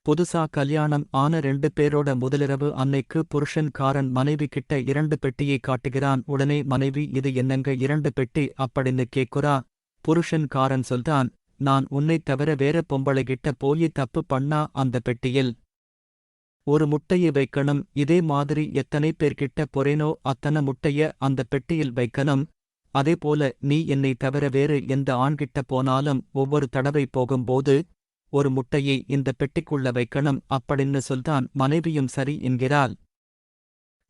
புதுசா கல்யாணம் ஆன 2 பேரோட முதலிரவு அன்னைக்கு புருஷன்காரன் மனைவி கிட்ட 2 பெட்டியை காட்டுகிறான். உடனே மனைவி இது என்னங்க 2 பெட்டி அப்படின்னு கேக்குறா. புருஷன்காரன் சொல்றான், நான் உன்னைத் தவிர வேற பொம்பளைகிட்ட போயி தப்பு பண்ணா அந்த பெட்டியில் ஒரு முட்டையை வைக்கணும். இதே மாதிரி எத்தனை பேர்கிட்ட பொறேனோ அத்தனை முட்டைய அந்த பெட்டியில் வைக்கணும். அதேபோல நீ என்னை தவிர வேறு எந்த ஆண்கிட்ட போனாலும் ஒவ்வொரு தடவை போகும்போது ஒரு முட்டையை இந்த பெட்டிக்குள்ள வைக்கணும் அப்படின்னு சொல்தான். மனைவியும் சரி என்கிறாள்.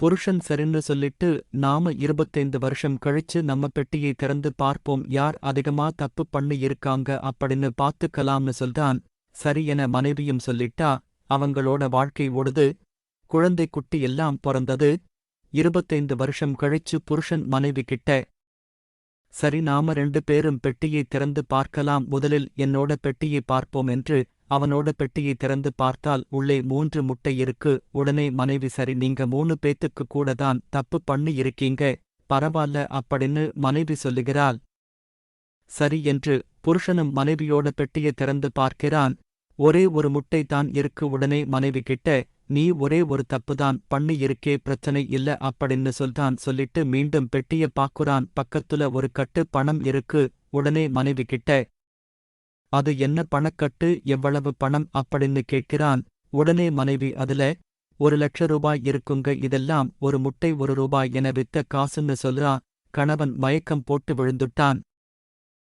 புருஷன் சரின்னு சொல்லிட்டு நாம 25 வருஷம் கழிச்சு நம்ம பெட்டியை திறந்து பார்ப்போம், யார் அதிகமா தப்பு பண்ணி இருக்காங்க அப்படின்னு பார்த்துக்கலாம்னு சொல்றான். சரி என மனைவியும் சொல்லிட்டா. அவங்களோட வாழ்க்கை ஓடுது. குழந்தை குட்டி எல்லாம் பிறந்தது. 25 வருஷம் கழிச்சு புருஷன் மனைவி கிட்ட, சரி நாம 2 பேரும் பெட்டியை திறந்து பார்க்கலாம், முதலில் என்னோட பெட்டியை பார்ப்போம் என்று அவனோட பெட்டியை திறந்து பார்த்தால் உள்ளே 3 முட்டை இருக்கு. உடனே மனைவி சரி நீங்க 3 பேத்துக்கு கூடதான் தப்பு பண்ணி இருக்கீங்க, பரவால்ல அப்படின்னு மனைவி சொல்லுகிறாள். சரி என்று புருஷனும் மனைவியோட பெட்டியை திறந்து பார்க்கிறான். ஒரே ஒரு முட்டை தான் இருக்கு. உடனே மனைவி கிட்ட, நீ ஒரே ஒரு தப்புதான் பண்ணி இருக்கே, பிரச்சனை இல்ல அப்படின்னு சொல்றான். சொல்லிட்டு மீண்டும் பெட்டிய பாக்குறான். பக்கத்துல ஒரு கட்டு பணம் இருக்கு. உடனே மனைவி கிட்ட, அது என்ன பணக்கட்டு, எவ்வளவு பணம் அப்படின்னு கேட்கிறான். உடனே மனைவி அதுல 1,00,000 ரூபாய் இருக்குங்க, இதெல்லாம் ஒரு முட்டை 1 ரூபாய் என வித்த காசுன்னு சொல்றா. கணவன் மயக்கம் போட்டு விழுந்துட்டான்.